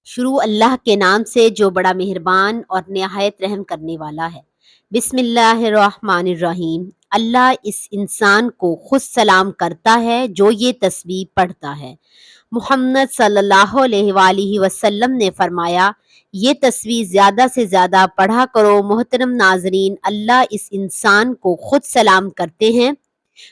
شروع اللہ کے نام سے جو بڑا مہربان اور نہایت رحم کرنے والا ہے۔ بسم اللہ الرحمن الرحیم۔ اللہ اس انسان کو خود سلام کرتا ہے جو یہ تسبیح پڑھتا ہے۔ محمد صلی اللہ علیہ وآلہ وسلم نے فرمایا، یہ تسبیح زیادہ سے زیادہ پڑھا کرو۔ محترم ناظرین، اللہ اس انسان کو خود سلام کرتے ہیں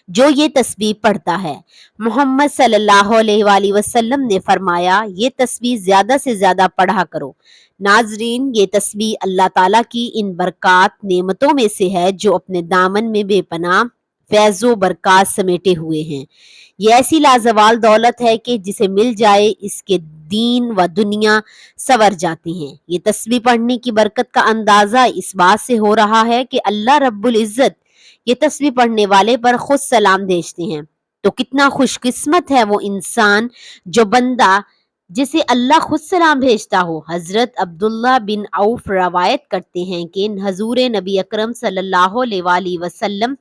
جو یہ تسبیح پڑھتا ہے۔ محمد صلی اللہ علیہ وآلہ وسلم نے فرمایا، یہ تسبیح زیادہ سے زیادہ پڑھا کرو۔ ناظرین، یہ تسبیح اللہ تعالیٰ کی ان برکات نعمتوں میں سے ہے جو اپنے دامن میں بے پناہ فیض و برکات سمیٹے ہوئے ہیں۔ یہ ایسی لازوال دولت ہے کہ جسے مل جائے اس کے دین و دنیا سنور جاتی ہیں۔ یہ تسبیح پڑھنے کی برکت کا اندازہ اس بات سے ہو رہا ہے کہ اللہ رب العزت یہ تسبیح پڑھنے والے پر خود سلام بھیجتے ہیں۔ تو کتنا خوش قسمت ہے وہ انسان جو بندہ جسے اللہ خود سلام بھیجتا ہو۔ حضرت عبداللہ بن عوف روایت کرتے ہیں کہ حضور نبی اکرم صلی اللہ علیہ وآلہ وسلم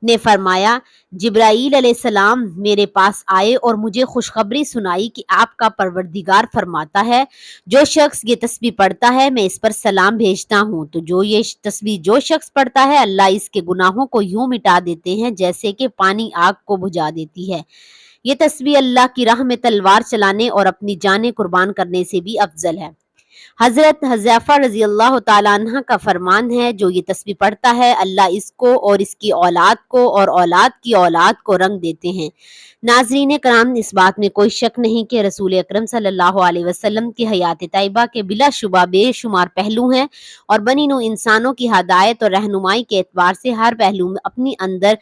نے فرمایا، جبرائیل علیہ السلام میرے پاس آئے اور مجھے خوشخبری سنائی کہ آپ کا پروردگار فرماتا ہے، جو شخص یہ تسبیح پڑھتا ہے میں اس پر سلام بھیجتا ہوں، تو یہ تسبیح جو شخص پڑھتا ہے اللہ اس کے گناہوں کو یوں مٹا دیتے ہیں جیسے کہ پانی آگ کو بجھا دیتی ہے۔ یہ تسبیح اللہ کی راہ میں تلوار چلانے اور اپنی جانیں قربان کرنے سے بھی افضل ہے۔ حضرت حذیفہ رضی اللہ تعالیٰ عنہ کا فرمان ہے، جو یہ تسبیح پڑھتا ہے اللہ اس کو اور اس کی اولاد کو اور اولاد کی اولاد کو رنگ دیتے ہیں۔ ناظرین کرام، اس بات میں کوئی شک نہیں کہ رسول اکرم صلی اللہ علیہ وسلم کی حیات طیبہ کے بلا شبہ بے شمار پہلو ہیں اور بنی نوع انسانوں کی ہدایت اور رہنمائی کے اعتبار سے ہر پہلو میں اپنی اندر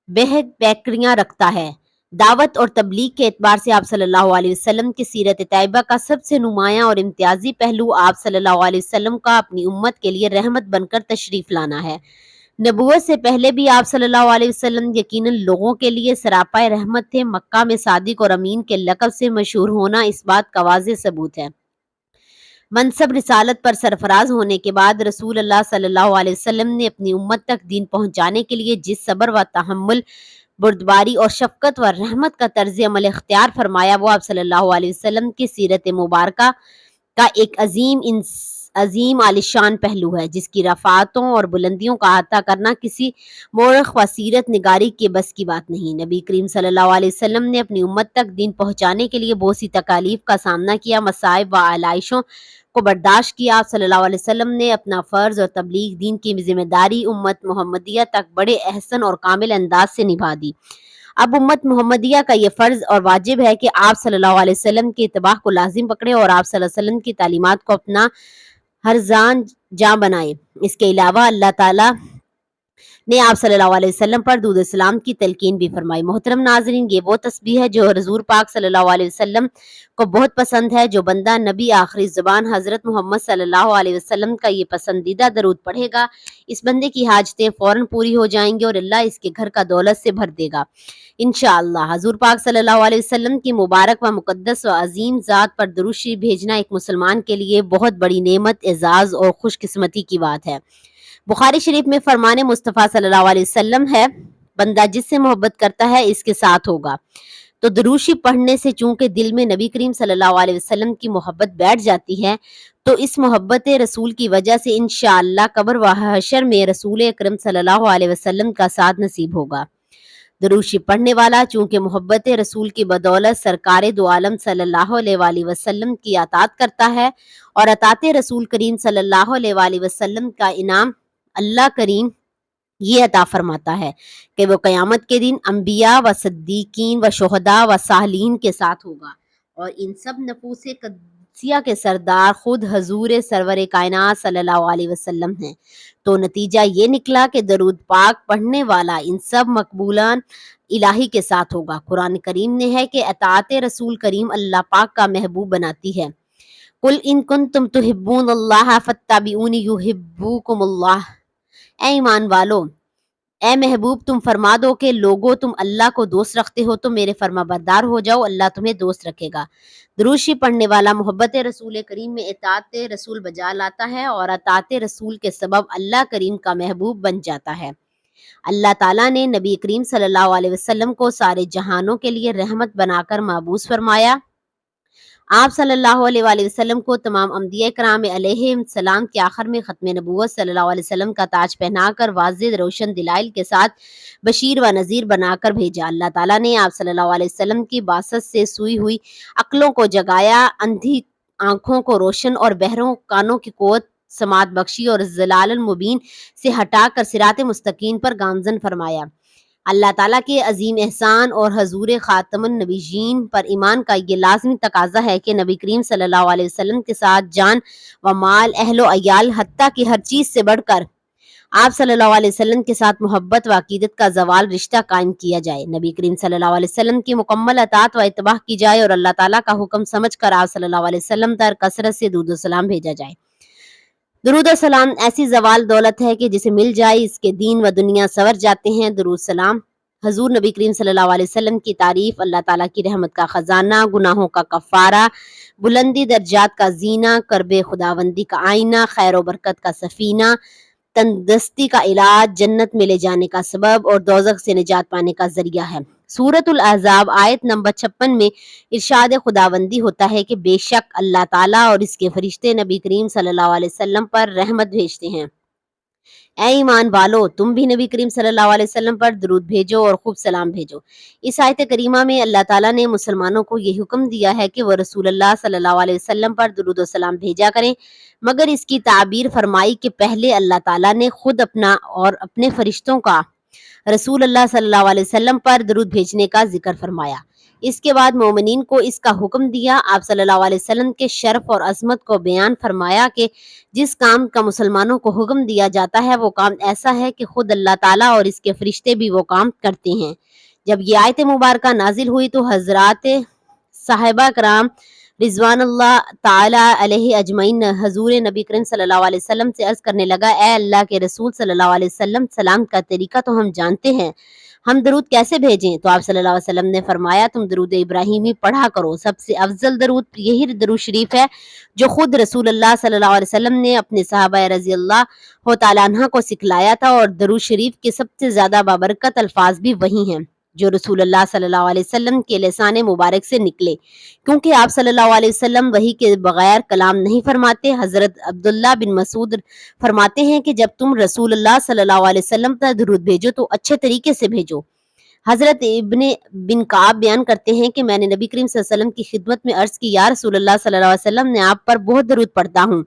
بہت بیکریاں رکھتا ہے۔ دعوت اور تبلیغ کے اعتبار سے آپ صلی اللہ علیہ وسلم کی سیرت طیبہ کا سب سے نمایاں اور امتیازی پہلو آپ صلی اللہ علیہ وسلم کا اپنی امت کے لیے رحمت بن کر تشریف لانا ہے۔ نبوت سے پہلے بھی آپ صلی اللہ علیہ وسلم یقیناً لوگوں کے لیے سراپائے رحمت تھے۔ مکہ میں صادق اور امین کے لقب سے مشہور ہونا اس بات کا واضح ثبوت ہے۔ منصب رسالت پر سرفراز ہونے کے بعد رسول اللہ صلی اللہ علیہ وسلم نے اپنی امت تک دین پہنچانے کے لیے جس صبر و تحمل، بردباری اور شفقت و رحمت کا طرز عمل اختیار فرمایا، وہ آپ صلی اللہ علیہ وسلم کی سیرت مبارکہ کا ایک عظیم عالیشان پہلو ہے، جس کی رفعتوں اور بلندیوں کا احاطہ کرنا کسی مورخ و سیرت نگاری کے بس کی بات نہیں۔ نبی کریم صلی اللہ علیہ وسلم نے اپنی امت تک دین پہنچانے کے لیے بہت سی تکالیف کا سامنا کیا، مصائب و آلائشوں کو برداشت کیا۔ آپ صلی اللہ علیہ وسلم نے اپنا فرض اور تبلیغ دین کی ذمہ داری امت محمدیہ تک بڑے احسن اور کامل انداز سے نبھا دی۔ اب امت محمدیہ کا یہ فرض اور واجب ہے کہ آپ صلی اللہ علیہ وسلم کی اتباع کو لازم پکڑے اور آپ صلی اللہ علیہ وسلم کی تعلیمات کو اپنا ہر جاں بنائے۔ اس کے علاوہ اللہ تعالیٰ نے آپ صلی اللہ علیہ وسلم پر درود السلام کی تلقین بھی فرمائی۔ محترم ناظرین، یہ وہ تسبیح ہے جو حضور پاک صلی اللہ علیہ وسلم کو بہت پسند ہے۔ جو بندہ نبی آخری زبان حضرت محمد صلی اللہ علیہ وسلم کا یہ پسندیدہ درود پڑھے گا، اس بندے کی حاجتیں فوراً پوری ہو جائیں گی اور اللہ اس کے گھر کا دولت سے بھر دے گا انشاءاللہ۔ حضور پاک صلی اللہ علیہ وسلم کی مبارک و مقدس و عظیم ذات پر درود شریف بھیجنا ایک مسلمان کے لیے بہت بڑی نعمت، اعزاز اور خوش قسمتی کی بات ہے۔ بخاری شریف میں فرمان مصطفیٰ صلی اللہ علیہ وسلم ہے، بندہ جس سے محبت کرتا ہے اس کے ساتھ ہوگا۔ تو درود شریف پڑھنے سے چونکہ دل میں نبی کریم صلی اللہ علیہ وسلم کی محبت بیٹھ جاتی ہے، تو اس محبت رسول کی وجہ سے انشاءاللہ قبر و حشر میں رسول اکرم صلی اللہ علیہ وسلم کا ساتھ نصیب ہوگا۔ درود شریف پڑھنے والا چونکہ محبت رسول کی بدولت سرکار دو عالم صلی اللہ علیہ وآلہ وسلم کی اطاعت کرتا ہے، اور اطاعت رسول کریم صلی اللہ علیہ وآلہ وسلم کا انعام اللہ کریم یہ عطا فرماتا ہے کہ وہ قیامت کے دن انبیاء و صدیقین و شہداء و صالحین کے ساتھ ہوگا، اور ان سب نفوس قدسیہ کے سردار خود حضور سرور کائنات صلی اللہ علیہ وسلم ہیں۔ تو نتیجہ یہ نکلا کہ درود پاک پڑھنے والا ان سب مقبولان الہی کے ساتھ ہوگا۔ قرآن کریم نے ہے کہ اطاعت رسول کریم اللہ پاک کا محبوب بناتی ہے۔ قل ان کنتم تحبون اللہ فاتبعونی یحببکم اللہ۔ اے ایمان والو، اے محبوب تم فرما دو کہ لوگو تم اللہ کو دوست رکھتے ہو تو میرے فرما بردار ہو جاؤ، اللہ تمہیں دوست رکھے گا۔ درود شریف پڑھنے والا محبت رسول کریم میں اطاعت رسول بجا لاتا ہے اور اطاعت رسول کے سبب اللہ کریم کا محبوب بن جاتا ہے۔ اللہ تعالیٰ نے نبی کریم صلی اللہ علیہ وسلم کو سارے جہانوں کے لیے رحمت بنا کر مبعوث فرمایا، آپ صلی اللہ علیہ وآلہ وسلم کو تمام انبیاء کرام علیہ السلام کے آخر میں ختم نبوت صلی اللہ علیہ وسلم کا تاج پہنا کر واضح روشن دلائل کے ساتھ بشیر و نذیر بنا کر بھیجا۔ اللہ تعالیٰ نے آپ صلی اللہ علیہ وسلم کی بعثت سے سوئی ہوئی عقلوں کو جگایا، اندھی آنکھوں کو روشن اور بہروں کانوں کی قوت سماعت بخشی اور ضلال المبین سے ہٹا کر صراط مستقیم پر گامزن فرمایا۔ اللہ تعالیٰ کے عظیم احسان اور حضور خاتم النبیین پر ایمان کا یہ لازمی تقاضا ہے کہ نبی کریم صلی اللہ علیہ وسلم کے ساتھ جان و مال، اہل و عیال، حتیٰ کہ ہر چیز سے بڑھ کر آپ صلی اللہ علیہ وسلم کے ساتھ محبت و عقیدت کا زوال رشتہ قائم کیا جائے۔ نبی کریم صلی اللہ علیہ وسلم کی مکمل اطاعت و اتباع کی جائے اور اللہ تعالیٰ کا حکم سمجھ کر آپ صلی اللہ علیہ وسلم پر کثرت سے درود و سلام بھیجا جائے۔ درود و سلام ایسی زوال دولت ہے کہ جسے مل جائے اس کے دین و دنیا سنور جاتے ہیں۔ درود سلام حضور نبی کریم صلی اللہ علیہ وسلم کی تعریف، اللہ تعالیٰ کی رحمت کا خزانہ، گناہوں کا کفارہ، بلندی درجات کا زینہ، کرب خداوندی کا آئینہ، خیر و برکت کا سفینہ، تندرستی کا علاج، جنت میں لے جانے کا سبب اور دوزخ سے نجات پانے کا ذریعہ ہے۔ سورۃ الاحزاب آیت نمبر 56 میں ارشاد خداوندی ہوتا ہے کہ بے شک اللہ تعالیٰ اور اس کے فرشتے نبی کریم صلی اللہ علیہ وسلم پر رحمت بھیجتے ہیں۔ اے ایمان والو، تم بھی نبی کریم صلی اللہ علیہ وسلم پر درود بھیجو اور خوب سلام بھیجو۔ اس آیت کریمہ میں اللہ تعالیٰ نے مسلمانوں کو یہ حکم دیا ہے کہ وہ رسول اللہ صلی اللہ علیہ وسلم پر درود و سلام بھیجا کریں، مگر اس کی تعبیر فرمائی کہ پہلے اللہ تعالیٰ نے خود اپنا اور اپنے فرشتوں کا رسول اللہ صلی اللہ علیہ وسلم پر درود بھیجنے کا ذکر فرمایا۔ اس کے بعد مومنین کو اس کا حکم دیا۔ آپ صلی اللہ علیہ وسلم کے شرف اور عظمت کو بیان فرمایا کہ جس کام کا مسلمانوں کو حکم دیا جاتا ہے وہ کام ایسا ہے کہ خود اللہ تعالیٰ اور اس کے فرشتے بھی وہ کام کرتے ہیں۔ جب یہ آیت مبارکہ نازل ہوئی تو حضرات صحابہ کرام رضوان اللہ تعالی علیہ اجمعین حضور نبی کریم صلی اللہ علیہ وسلم سے عرض کرنے لگا، اے اللہ کے رسول صلی اللہ علیہ وسلم، سلام کا طریقہ تو ہم جانتے ہیں، ہم درود کیسے بھیجیں؟ تو آپ صلی اللہ علیہ وسلم نے فرمایا، تم درود ابراہیمی پڑھا کرو۔ سب سے افضل درود یہی درود شریف ہے جو خود رسول اللہ صلی اللہ علیہ وسلم نے اپنے صحابہ رضی اللہ تعالیٰ عنہ کو سکھلایا تھا، اور درود شریف کے سب سے زیادہ بابرکت الفاظ بھی وہی ہیں جو رسول اللہ صلی اللہ علیہ وسلم کے لسان مبارک سے نکلے، کیونکہ آپ صلی اللہ علیہ وسلم وحی کے بغیر کلام نہیں فرماتے۔ حضرت عبداللہ بن مسعود فرماتے ہیں کہ جب تم رسول اللہ صلی اللہ علیہ وسلم پر درود بھیجو تو اچھے طریقے سے بھیجو۔ حضرت ابن بن کعب بیان کرتے ہیں کہ میں نے نبی کریم صلی اللہ علیہ وسلم کی خدمت میں عرض کی، یا رسول اللہ صلی اللہ علیہ وسلم، میں آپ پر بہت درود پڑھتا ہوں،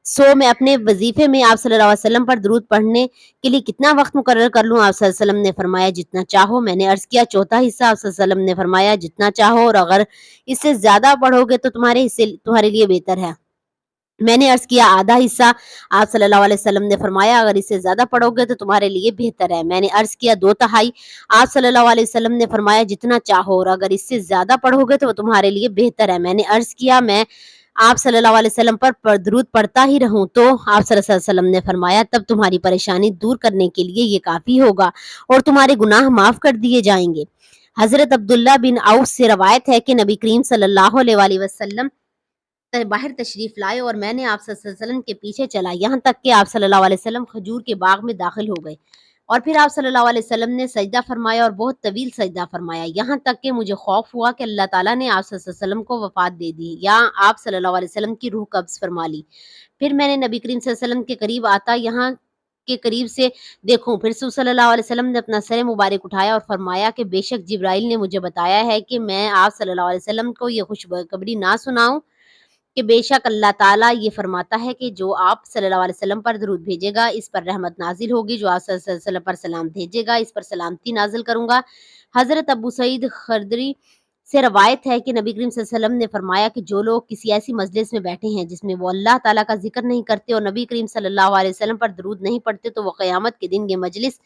سو میں اپنے وظیفے میں آپ صلی اللہ علیہ وسلم پر درود پڑھنے کے لیے کتنا وقت مقرر کر لوں؟ آپ صلی اللہ علیہ وسلم نے فرمایا جتنا چاہو۔ میں نے عرض کیا چوتھا حصہ؟ آپ صلی اللہ علیہ وسلم نے فرمایا جتنا چاہو، اور اگر اس سے زیادہ پڑھو گے تو تمہارے لیے بہتر ہے۔ میں نے عرض کیا آدھا حصہ؟ آپ صلی اللہ علیہ وسلم نے فرمایا اگر اس سے زیادہ پڑھو گے تو تمہارے لیے بہتر ہے۔ میں نے عرض کیا دو تہائی؟ آپ صلی اللہ علیہ وسلم نے فرمایا جتنا چاہو، اور اگر اس سے زیادہ پڑھو گے تو وہ تمہارے لیے بہتر ہے۔ میں نے عرض کیا میں آپ صلی اللہ علیہ وسلم پر درود پڑھتا ہی رہوں؟ تو آپ صلی اللہ علیہ وسلم نے فرمایا تب تمہاری پریشانی دور کرنے کے لیے یہ کافی ہوگا اور تمہارے گناہ معاف کر دیے جائیں گے۔ حضرت عبداللہ بن عوف سے روایت ہے کہ نبی کریم صلی اللہ علیہ وسلم باہر تشریف لائے اور میں نے آپ صلی اللہ علیہ وسلم کے پیچھے چلا، یہاں تک کہ آپ صلی اللہ علیہ وسلم کھجور کے باغ میں داخل ہو گئے، اور پھر آپ صلی اللہ علیہ وسلم نے سجدہ فرمایا اور بہت طویل سجدہ فرمایا، یہاں تک کہ مجھے خوف ہوا کہ اللہ تعالیٰ نے آپ صلی اللہ علیہ وسلم کو وفات دے دی یا آپ صلی اللہ علیہ وسلم کی روح قبض فرما لی۔ پھر میں نے نبی کریم صلی اللہ علیہ وسلم کے قریب آتا یہاں کے قریب سے دیکھوں، پھر صلی اللہ علیہ وسلم نے اپنا سر مبارک اٹھایا اور فرمایا کہ بے شک جبرائیل نے مجھے بتایا ہے کہ میں آپ صلی اللہ علیہ وسلم کو یہ خوشخبری نہ سناؤں کہ بے شک اللہ تعالیٰ یہ فرماتا ہے کہ جو آپ صلی اللہ علیہ وسلم پر درود بھیجے گا اس پر رحمت نازل ہوگی، جو آپ صلی اللہ علیہ وسلم پر سلام بھیجے گا اس پر سلامتی نازل کروں گا۔ حضرت ابو سعید خدری سے روایت ہے کہ نبی کریم صلی اللہ علیہ وسلم نے فرمایا کہ جو لوگ کسی ایسی مجلس میں بیٹھے ہیں جس میں وہ اللہ تعالیٰ کا ذکر نہیں کرتے اور نبی کریم صلی اللہ علیہ وسلم پر درود نہیں پڑھتے تو وہ قیامت کے دن یہ مجلس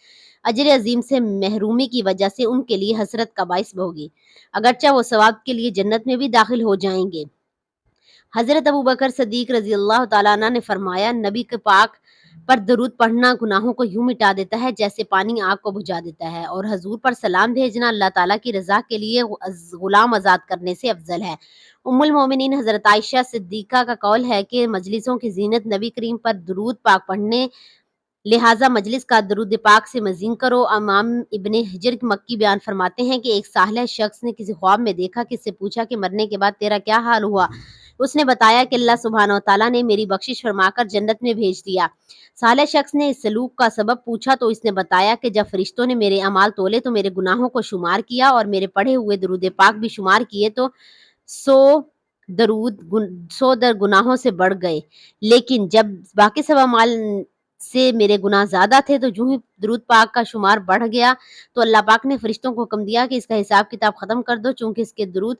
اجر عظیم سے محرومی کی وجہ سے ان کے لیے حسرت کا باعث ہوگی، اگرچہ وہ ثواب کے لیے جنت میں بھی داخل ہو جائیں گے۔ حضرت ابوبکر صدیق رضی اللہ تعالیٰ عنہ نے فرمایا نبی کے پاک پر درود پڑھنا گناہوں کو یوں مٹا دیتا ہے جیسے پانی آگ کو بجھا دیتا ہے، اور حضور پر سلام بھیجنا اللہ تعالیٰ کی رضا کے لیے غلام آزاد کرنے سے افضل ہے۔ ام المومنین حضرت عائشہ صدیقہ کا قول ہے کہ مجلسوں کی زینت نبی کریم پر درود پاک پڑھنے لہٰذا مجلس کا درود پاک سے مزین کرو۔ امام ابن حجر مکی بیان فرماتے ہیں کہ ایک صالح شخص نے کسی خواب میں دیکھا کہ اس سے پوچھا کہ مرنے کے بعد تیرا کیا حال ہوا؟ اس نے بتایا کہ اللہ سبحانہ و تعالیٰ نے میری بخشش فرما کر جنت میں بھیج دیا۔ صالح شخص نے اس سلوک کا سبب پوچھا تو اس نے بتایا کہ جب فرشتوں نے میرے اعمال تولے تو میرے گناہوں کو شمار کیا اور میرے پڑھے ہوئے درود پاک بھی شمار کیے تو 100 در گناہوں سے بڑھ گئے، لیکن جب باقی سب اعمال سے میرے گناہ زیادہ تھے تو جو ہی درود پاک کا شمار بڑھ گیا تو اللہ پاک نے فرشتوں کو حکم دیا کہ اس کا حساب کتاب ختم کر دو، چونکہ اس کے درود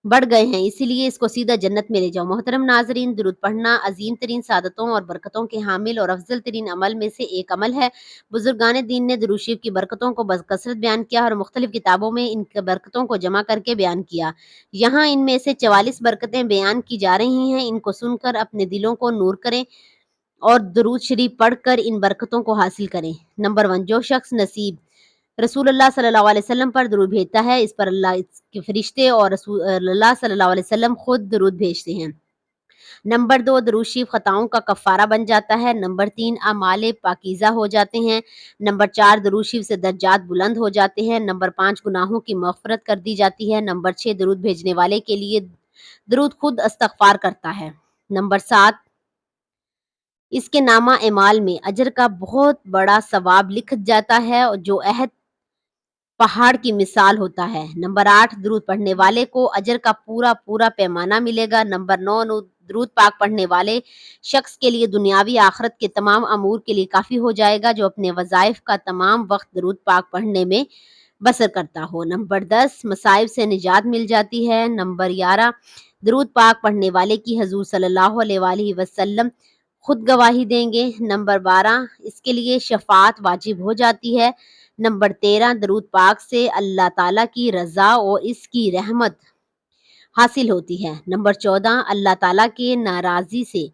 بڑھ گئے ہیں، اسی لیے اس کو سیدھا جنت میں لے جاؤ۔ محترم ناظرین، درود پڑھنا عظیم ترین سعادتوں اور برکتوں کے حامل اور افضل ترین عمل میں سے ایک عمل ہے۔ بزرگان دین نے درود شریف کی برکتوں کو بکثرت بیان کیا اور مختلف کتابوں میں ان کی برکتوں کو جمع کر کے بیان کیا۔ یہاں ان میں سے 44 برکتیں بیان کی جا رہی ہیں، ان کو سن کر اپنے دلوں کو نور کریں اور درود شریف پڑھ کر ان برکتوں کو حاصل کریں۔ نمبر 1، جو شخص نصیب رسول اللہ صلی اللہ علیہ وسلم پر درود بھیجتا ہے، اس پر اللہ کے فرشتے اور رسول اللہ صلی اللہ علیہ وسلم خود درود بھیجتے ہیں۔ نمبر 2، درود شریف خطاؤں کا کفارہ بن جاتا ہے۔ نمبر 3، اعمال پاکیزہ ہو جاتے ہیں۔ نمبر 4، درود شریف سے درجات بلند ہو جاتے ہیں۔ نمبر 5، گناہوں کی مغفرت کر دی جاتی ہے۔ نمبر 6، درود بھیجنے والے کے لیے درود خود استغفار کرتا ہے۔ نمبر 7، اس کے نامہ اعمال میں اجر کا بہت بڑا ثواب لکھ جاتا ہے جو عہد پہاڑ کی مثال ہوتا ہے۔ نمبر 8، درود پڑھنے والے کو اجر کا پورا پیمانہ ملے گا۔ نمبر 9، درود پاک پڑھنے والے شخص کے لیے دنیاوی آخرت کے تمام امور کے لیے کافی ہو جائے گا جو اپنے وظائف کا تمام وقت درود پاک پڑھنے میں بسر کرتا ہو۔ نمبر 10، مصائب سے نجات مل جاتی ہے۔ نمبر 11، درود پاک پڑھنے والے کی حضور صلی اللہ علیہ وآلہ وسلم خود گواہی دیں گے۔ نمبر 12، اس کے لیے شفاعت واجب ہو جاتی ہے۔ نمبر 13، درود پاک سے اللہ تعالیٰ کی رضا اور اس کی رحمت حاصل ہوتی ہے۔ نمبر 14، اللہ تعالیٰ کے ناراضی سے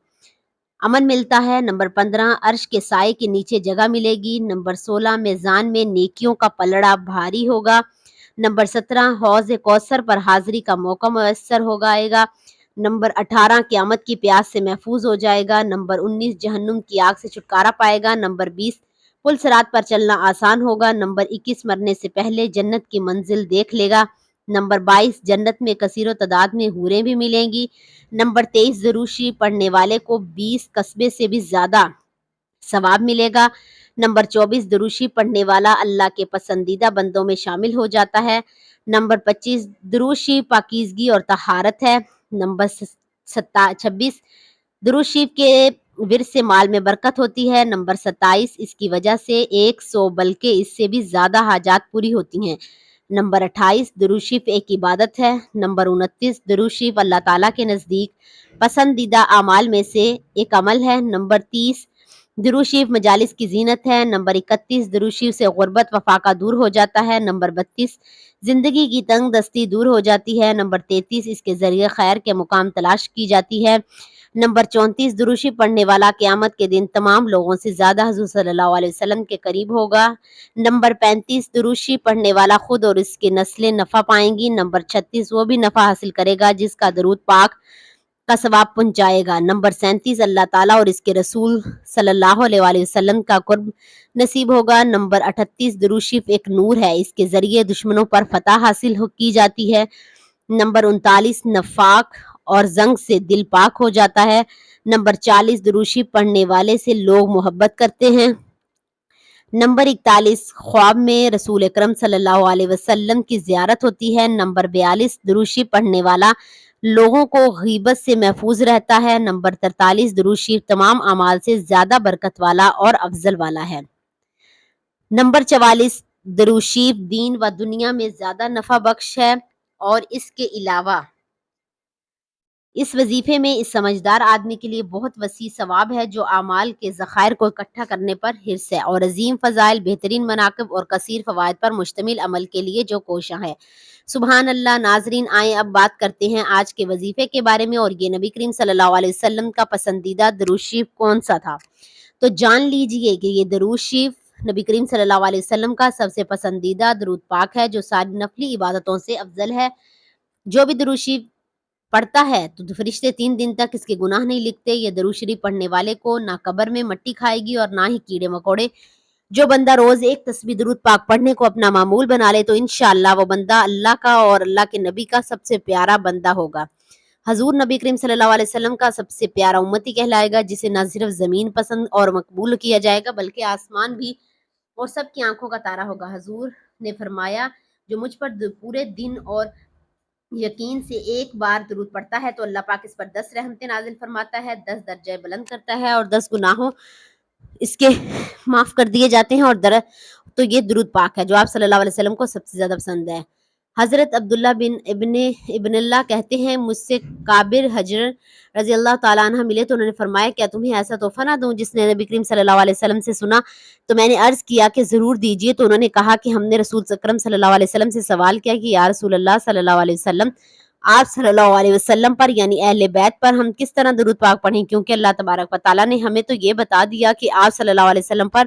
امن ملتا ہے۔ نمبر 15، عرش کے سائے کے نیچے جگہ ملے گی۔ نمبر 16، میزان میں نیکیوں کا پلڑا بھاری ہوگا۔ نمبر 17، حوض کوثر پر حاضری کا موقع میسر آئے گا۔ نمبر 18، قیامت کی پیاس سے محفوظ ہو جائے گا۔ نمبر 19، جہنم کی آگ سے چھٹکارا پائے گا۔ نمبر 20، پل صراط پر چلنا آسان ہوگا۔ نمبر 21، مرنے سے پہلے جنت کی منزل دیکھ لے گا۔ نمبر 22، جنت میں کثیر و تعداد میں حوریں بھی ملیں گی۔ نمبر 23، درود شریف پڑھنے والے کو 20 قصبے سے بھی زیادہ ثواب ملے گا۔ نمبر 24، درود شریف پڑھنے والا اللہ کے پسندیدہ بندوں میں شامل ہو جاتا ہے۔ نمبر 25، درود شریف پاکیزگی اور طہارت ہے۔ نمبر 26، درود شریف کے ورث سے مال میں برکت ہوتی ہے۔ نمبر 27، اس کی وجہ سے 100 بلکہ اس سے بھی زیادہ حاجات پوری ہوتی ہیں۔ نمبر 28، درود شریف ایک عبادت ہے۔ نمبر 29، درود شریف اللہ تعالیٰ کے نزدیک پسندیدہ اعمال میں سے ایک عمل ہے۔ نمبر 30، درود شریف مجالس کی زینت ہے۔ نمبر 31، درود شریف سے غربت و فاقہ دور ہو جاتا ہے۔ نمبر 32، زندگی کی تنگ دستی دور ہو جاتی ہے۔ نمبر 33، اس کے ذریعے خیر کے مقام تلاش کی جاتی ہے۔ نمبر 34، درود شریف پڑھنے والا قیامت کے دن تمام لوگوں سے زیادہ حضور صلی اللہ علیہ وسلم کے قریب ہوگا۔ نمبر 35، درود شریف پڑھنے والا خود اور اس کی نسلیں نفع پائیں گی۔ نمبر 36، وہ بھی نفع حاصل کرے گا جس کا درود پاک کا ثواب پہنچائے گا۔ نمبر 37، اللہ تعالیٰ اور اس کے رسول صلی اللہ علیہ وآلہ وسلم کا قرب نصیب ہوگا۔ نمبر 38، درود شریف ایک نور ہے، اس کے ذریعے دشمنوں پر فتح حاصل کی جاتی ہے۔ نمبر 39، نفاق اور زنگ سے دل پاک ہو جاتا ہے۔ نمبر 40، درود شریف پڑھنے والے سے لوگ محبت کرتے ہیں۔ نمبر 41، خواب میں رسول اکرم صلی اللہ علیہ وسلم کی زیارت ہوتی ہے۔ نمبر 42، درود شریف پڑھنے والا لوگوں کو غیبت سے محفوظ رہتا ہے۔ نمبر 43، درود شریف تمام اعمال سے زیادہ برکت والا اور افضل والا ہے۔ نمبر 44، درود شریف دین و دنیا میں زیادہ نفع بخش ہے اور اس کے علاوہ اس وظیفے میں اس سمجھدار آدمی کے لیے بہت وسیع ثواب ہے جو اعمال کے ذخائر کو اکٹھا کرنے پر حرص ہے اور عظیم فضائل، بہترین مناقب اور کثیر فوائد پر مشتمل عمل کے لیے جو کوشاں ہے۔ سبحان اللہ۔ ناظرین، آئیں اب بات کرتے ہیں آج کے وظیفے کے بارے میں اور یہ نبی کریم صلی اللہ علیہ وسلم کا پسندیدہ درود شریف کون سا تھا۔ تو جان لیجئے کہ یہ درود شریف نبی کریم صلی اللہ علیہ وسلم کا سب سے پسندیدہ درود پاک ہے جو ساری نفلی عبادتوں سے افضل ہے۔ جو بھی درود شریف پڑھتا ہے تو فرشتے 3 دن تک اس کے گناہ نہیں لکھتے۔ یہ درود شریف پڑھنے والے کو نہ قبر میں مٹی کھائے گی اور نہ ہی کیڑے مکوڑے۔ جو بندہ روز ایک تسبیح درود پاک پڑھنے کو اپنا معمول بنا لے تو انشاءاللہ وہ بندہ اللہ کا اور اللہ کے نبی کا سب سے پیارا بندہ ہوگا۔ حضور نبی کریم صلی اللہ علیہ وسلم کا سب سے پیارا امتی کہلائے گا، جسے نہ صرف زمین پسند اور مقبول کیا جائے گا بلکہ آسمان بھی اور سب کی آنکھوں کا تارا ہوگا۔ حضور نے فرمایا جو مجھ پر پورے دن اور یقین سے ایک بار درود پڑھتا ہے تو اللہ پاک اس پر 10 رحمتیں نازل فرماتا ہے، 10 درجے بلند کرتا ہے اور 10 گناہوں اس کے معاف کر دیے جاتے ہیں۔ اور تو یہ درود پاک ہے جو آپ صلی اللہ علیہ وسلم کو سب سے زیادہ پسند ہے۔ حضرت عبداللہ بن ابن اللہ کہتے ہیں مجھ سے کابر حجر رضی اللہ تعالیٰ عنہ ملے تو انہوں نے فرمایا کیا تمہیں ایسا تحفہ نہ دوں؟ جس نے نبی کریم صلی اللہ علیہ وسلم سے سنا تو میں نے عرض کیا کہ ضرور دیجیے، تو انہوں نے کہا کہ ہم نے رسول اکرم صلی اللہ علیہ وسلم سے سوال کیا کہ یا رسول اللہ صلی اللہ علیہ وسلم، آپ صلی اللہ علیہ وسلم پر یعنی اہل بیت پر ہم کس طرح درود پاک پڑھیں، کیونکہ اللہ تبارک و تعالیٰ نے ہمیں تو یہ بتا دیا کہ آپ صلی اللہ علیہ وسلم پر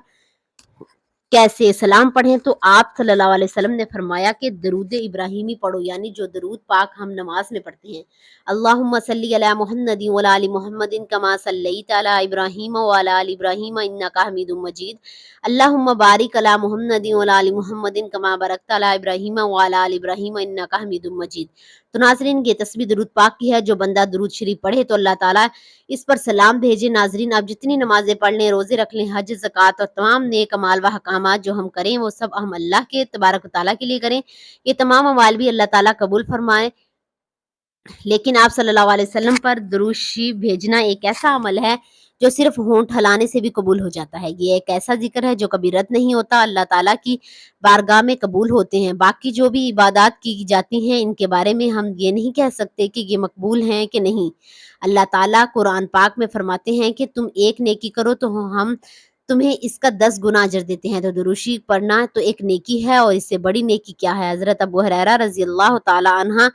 کیسے سلام پڑھیں۔ تو آپ صلی اللہ علیہ وسلم نے فرمایا کہ درود ابراہیمی پڑھو، یعنی جو درود پاک ہم نماز میں پڑھتے ہیں۔ اللہم صلی علی محمد وعلی آل محمد کما صلیت علی ابراہیم وعلی آل ابراہیم انک حمید مجید۔ اللہم بارک علی محمد وعلی آل محمد کما بارکت علی ابراہیم وعلی آل ابراہیم انک حمید مجید۔ تو ناظرین یہ تسبیح درود پاک کی ہے، جو بندہ درود شریف پڑھے تو اللہ تعالیٰ اس پر سلام بھیجے۔ ناظرین آپ جتنی نمازیں پڑھ لیں، روزے رکھ لیں، حج زکوٰۃ اور تمام نیک اعمال و احکامات جو ہم کریں وہ سب ہم اللہ کے تبارک و تعالیٰ کے لیے کریں، یہ تمام اعمال بھی اللہ تعالیٰ قبول فرمائے۔ لیکن آپ صلی اللہ علیہ وسلم پر درود شریف بھیجنا ایک ایسا عمل ہے جو صرف ہونٹ ہلانے سے بھی قبول ہو جاتا ہے۔ یہ ایک ایسا ذکر ہے جو کبھی رد نہیں ہوتا، اللہ تعالیٰ کی بارگاہ میں قبول ہوتے ہیں۔ باقی جو بھی عبادات کی جاتی ہیں ان کے بارے میں ہم یہ نہیں کہہ سکتے کہ یہ مقبول ہیں کہ نہیں۔ اللہ تعالیٰ قرآن پاک میں فرماتے ہیں کہ تم ایک نیکی کرو تو ہم تمہیں اس کا 10 گنا اجر دیتے ہیں۔ تو درود شریف پڑھنا تو ایک نیکی ہے، اور اس سے بڑی نیکی کیا ہے؟ حضرت ابو ہریرہ رضی اللہ تعالی عنہ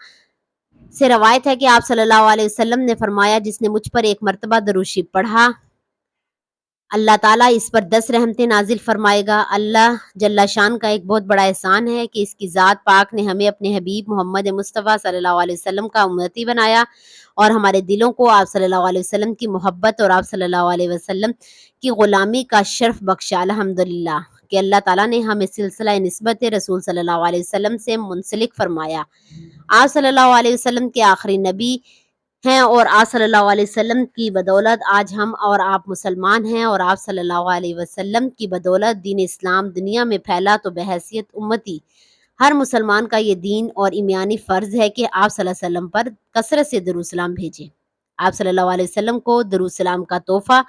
سے روایت ہے کہ آپ صلی اللہ علیہ وسلم نے فرمایا جس نے مجھ پر ایک مرتبہ درود شریف پڑھا اللہ تعالیٰ اس پر 10 رحمتیں نازل فرمائے گا۔ اللہ جل شان کا ایک بہت بڑا احسان ہے کہ اس کی ذات پاک نے ہمیں اپنے حبیب محمد مصطفیٰ صلی اللہ علیہ وسلم کا امتی بنایا اور ہمارے دلوں کو آپ صلی اللہ علیہ وسلم کی محبت اور آپ صلی اللہ علیہ وسلم کی غلامی کا شرف بخشا۔ الحمدللہ کہ اللہ تعالیٰ نے ہمیں سلسلہ نسبت رسول صلی اللہ علیہ وسلم سے منسلک فرمایا۔ آپ صلی اللہ علیہ وسلم کے آخری نبی ہیں اور آپ صلی اللہ علیہ وسلم کی بدولت آج ہم اور آپ مسلمان ہیں، اور آپ صلی اللہ علیہ وسلم کی بدولت دین اسلام دنیا میں پھیلا تو بحیثیت امتی ہر مسلمان کا یہ دین اور ایمانی فرض ہے کہ آپ صلی اللہ علیہ وسلم پر کثرت سے درود سلام بھیجیں، آپ صلی اللہ علیہ وسلم کو درود سلام کا تحفہ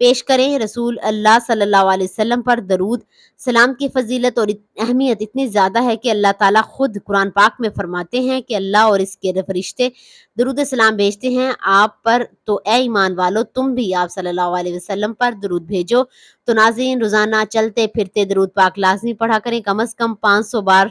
پیش کریں۔ رسول اللہ صلی اللہ علیہ وسلم پر درود سلام کی فضیلت اور اہمیت اتنی زیادہ ہے کہ اللہ تعالیٰ خود قرآن پاک میں فرماتے ہیں کہ اللہ اور اس کے فرشتے درود سلام بھیجتے ہیں آپ پر، تو اے ایمان والو تم بھی آپ صلی اللہ علیہ وسلم پر درود بھیجو۔ تو ناظرین روزانہ چلتے پھرتے درود پاک لازمی پڑھا کریں، کم از کم 500 بار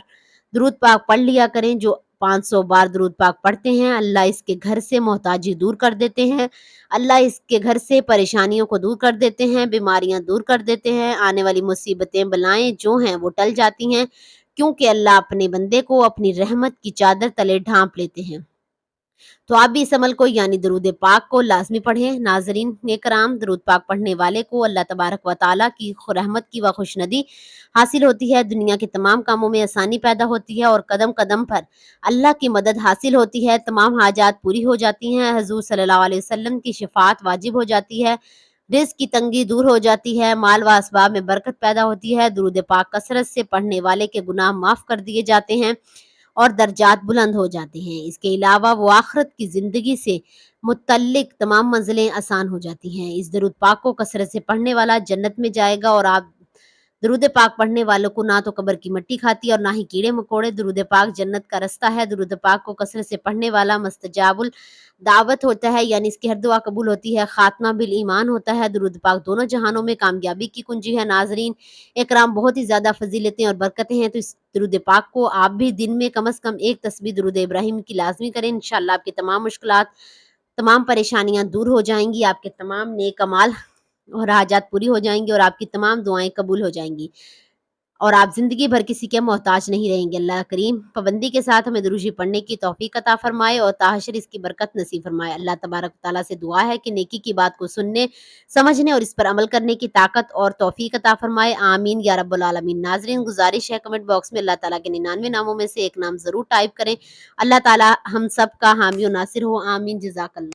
درود پاک پڑھ لیا کریں۔ جو 500 بار درود پاک پڑھتے ہیں اللہ اس کے گھر سے محتاجی دور کر دیتے ہیں، اللہ اس کے گھر سے پریشانیوں کو دور کر دیتے ہیں، بیماریاں دور کر دیتے ہیں، آنے والی مصیبتیں بلائیں جو ہیں وہ ٹل جاتی ہیں، کیونکہ اللہ اپنے بندے کو اپنی رحمت کی چادر تلے ڈھانپ لیتے ہیں۔ تو آپ بھی اس عمل کو یعنی درود پاک کو لازمی پڑھیں۔ ناظرین کرام درود پاک پڑھنے والے کو اللہ تبارک و تعالیٰ کی رحمت کی و خوشندی حاصل ہوتی ہے، دنیا کے تمام کاموں میں آسانی پیدا ہوتی ہے اور قدم قدم پر اللہ کی مدد حاصل ہوتی ہے، تمام حاجات پوری ہو جاتی ہیں، حضور صلی اللہ علیہ وسلم کی شفاعت واجب ہو جاتی ہے، رزق کی تنگی دور ہو جاتی ہے، مال و اسباب میں برکت پیدا ہوتی ہے، درود پاک کثرت سے پڑھنے والے کے گناہ معاف کر دیے جاتے ہیں اور درجات بلند ہو جاتے ہیں۔ اس کے علاوہ وہ آخرت کی زندگی سے متعلق تمام منزلیں آسان ہو جاتی ہیں۔ اس درود پاک کو کثرت سے پڑھنے والا جنت میں جائے گا، اور آپ درود پاک پڑھنے والوں کو نہ تو قبر کی مٹی کھاتی اور نہ ہی کیڑے مکوڑے۔ درود پاک جنت کا رستہ ہے، درود پاک کو کثرت سے پڑھنے والا مستجاب الدعوت ہوتا ہے، یعنی اس کی ہر دعا قبول ہوتی ہے، خاتمہ بالایمان ہوتا ہے۔ درود پاک دونوں جہانوں میں کامیابی کی کنجی ہے۔ ناظرین اکرام بہت ہی زیادہ فضیلتیں اور برکتیں ہیں، تو اس درود پاک کو آپ بھی دن میں کم از کم ایک تسبیح درود ابراہیم کی لازمی کریں، انشاءاللہ آپ کی تمام مشکلات تمام پریشانیاں دور ہو جائیں گی، آپ کے تمام نیک اعمال اور حاجات پوری ہو جائیں گی اور آپ کی تمام دعائیں قبول ہو جائیں گی۔ اور آپ زندگی بھر کسی کے محتاج نہیں رہیں گے۔ اللہ کریم پابندی کے ساتھ ہمیں درود شریف پڑھنے کی توفیق عطا فرمائے اور تحشر اس کی برکت نصیب فرمائے۔ اللہ تبارک و تعالیٰ سے دعا ہے کہ نیکی کی بات کو سننے، سمجھنے اور اس پر عمل کرنے کی طاقت اور توفیق عطا فرمائے۔ آمین یا رب العالمین۔ ناظرین گزارش ہے کمنٹ باکس میں اللہ تعالیٰ کے 99 ناموں میں سے ایک نام ضرور ٹائپ کریں۔ اللہ تعالیٰ ہم سب کا حامی و ناصر ہو۔ آمین۔ جزاک اللہ۔